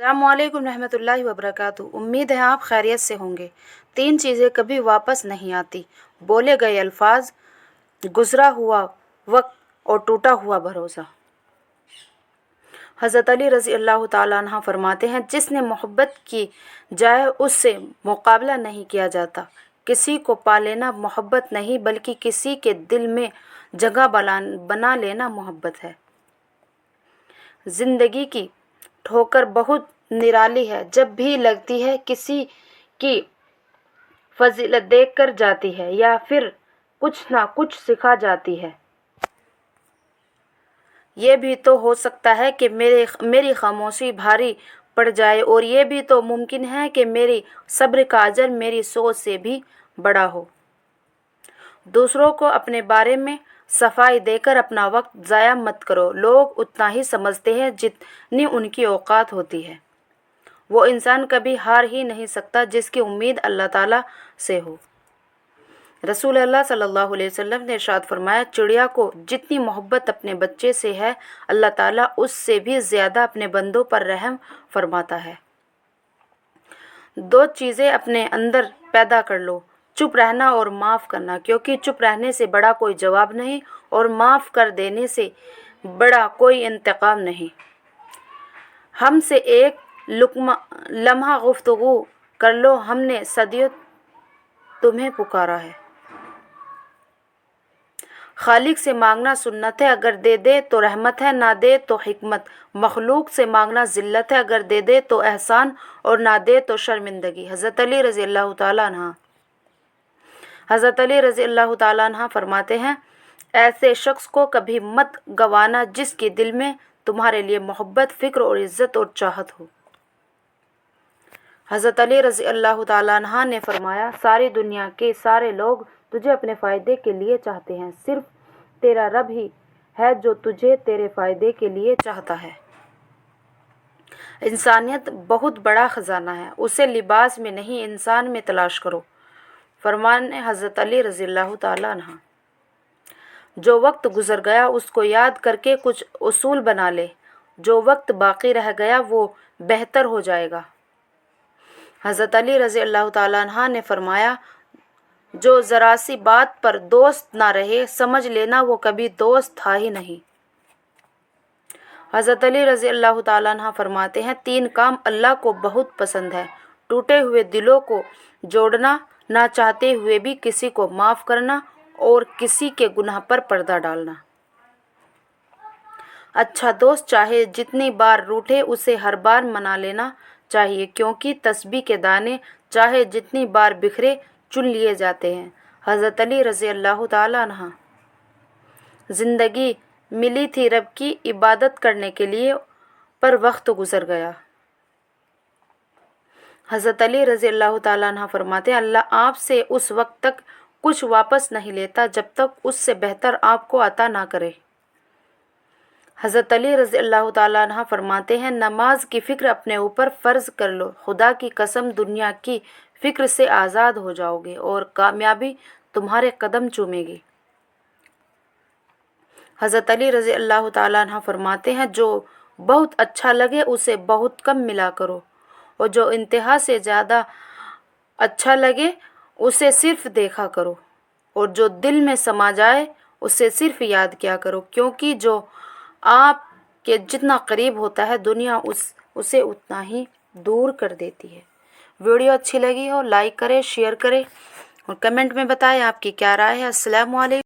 अस्सलामुअलैकुम रहमतुल्लाहि वबरकातुहू। उम्मीद है आप खैरियत से होंगे। 3 चीज़ें कभी वापस नहीं आती: बोले गए अल्फाज, गुजरा हुआ वक्त और टूटा हुआ भरोसा। हज़रत अली रज़ी अल्लाह ताला अन्हा फरमाते हैं, जिसने मोहब्बत की जाए उससे मुकाबला नहीं किया जाता। किसी को पा लेना मोहब्बत नहीं, बल्कि किसी के दिल में जगह बना लेना मोहब्बत है। ज़िंदगी की ठोकर बहुत निराली है, जब भी लगती है किसी की फजीलत देख कर जाती है या फिर कुछ ना कुछ सिखा जाती है। ये भी तो हो सकता है कि मेरी खामोशी भारी पड़ जाए, और ये भी तो मुमकिन है कि मेरी सब्र का अजर मेरी सोच से भी बड़ा हो। दूसरों को अपने बारे में सफाई देकर अपना वक्त ज़ाया मत करो। लोग उतना ही समझते हैं जितनी उनकी औकात होती है। वो इंसान कभी हार ही नहीं सकता जिसकी उम्मीद अल्लाह ताला से हो। रसूल अल्लाह सल्लल्लाहु अलैहि वसल्लम ने इरशाद फरमाया, चिड़िया को जितनी मोहब्बत अपने बच्चे से है, अल्लाह ताला उससे भी ज़्यादा अपने बंदों पर रहम फरमाता है। 2 चीज़ें अपने अंदर पैदा कर लो: चुप रहना और माफ़ करना, क्योंकि चुप रहने से बड़ा कोई जवाब नहीं और माफ़ कर देने से बड़ा कोई इंतकाम नहीं। हमसे एक लम्हा गुफ्तगू कर लो, हमने सदियों तुम्हें पुकारा है। खालिक से मांगना सुन्नत है, अगर दे दे तो रहमत है, ना दे तो हिकमत। मखलूक से मांगना ज़िल्लत है, अगर दे दे तो एहसान और ना दे तो शर्मिंदगी। हज़रत अली रज़ी अल्लाह ताला अन्हा फरमाते हैं, ऐसे शख्स को कभी मत गवाना जिसके दिल में तुम्हारे लिए मोहब्बत, फ़िक्र और इज़्ज़त और चाहत हो। हज़रत अली रज़ी अल्लाह ताला अन्हा ने फरमाया, सारी दुनिया के सारे लोग तुझे अपने फ़ायदे के लिए चाहते हैं, सिर्फ तेरा रब ही है जो तुझे तेरे फ़ायदे के लिए चाहता है। इंसानियत बहुत बड़ा ख़जाना है, उसे लिबास में नहीं इंसान में तलाश करो। फरमान हज़रत अली रज़ी अल्लाह ताला अन्हा, जो वक्त गुज़र गया उसको याद करके कुछ उसूल बना ले, जो वक्त बाकी रह गया वो बेहतर हो जाएगा। हज़रत अली रज़ी अल्लाह ताला अन्हा ने फरमाया, जो ज़रा सी बात पर दोस्त ना रहे, समझ लेना वो कभी दोस्त था ही नहीं। हज़रत अली रज़ी अल्लाह ताला अन्हा फरमाते हैं, 3 काम अल्लाह को बहुत पसंद है: टूटे हुए दिलों को जोड़ना, ना चाहते हुए भी किसी को माफ़ करना और किसी के गुनाह पर पर्दा डालना। अच्छा दोस्त चाहे जितनी बार रूठे, उसे हर बार मना लेना चाहिए, क्योंकि तस्बीह के दाने चाहे जितनी बार बिखरे चुन लिए जाते हैं। हज़रत अली रज़ी अल्लाह ताला अन्हा, ज़िंदगी मिली थी रब की इबादत करने के लिए, पर वक्त गुज़र गया। हज़रत अली रज़ी अल्लाह ताला अन्हा फरमाते हैं, अल्लाह आपसे उस वक्त तक कुछ वापस नहीं लेता जब तक उससे बेहतर आपको अता ना करे। हज़रत अली रज़ी अल्लाह ताला अन्हा फरमाते हैं, नमाज की फ़िक्र अपने ऊपर फ़र्ज़ कर लो, खुदा की कसम दुनिया की फ़िक्र से आज़ाद हो जाओगे और कामयाबी तुम्हारे कदम चूमेगी। हज़रत अली रज़ी अल्लाह ताला अन्हा फरमाते हैं, जो बहुत अच्छा लगे उसे बहुत कम मिला करो, और जो इंतहा से ज़्यादा अच्छा लगे उसे सिर्फ़ देखा करो, और जो दिल में समा जाए उसे सिर्फ़ याद किया करो, क्योंकि जो आप के जितना करीब होता है दुनिया उसे उतना ही दूर कर देती है। वीडियो अच्छी लगी हो लाइक करें, शेयर करें और कमेंट में बताएं आपकी क्या राय है। अस्सलामु अलैकुम।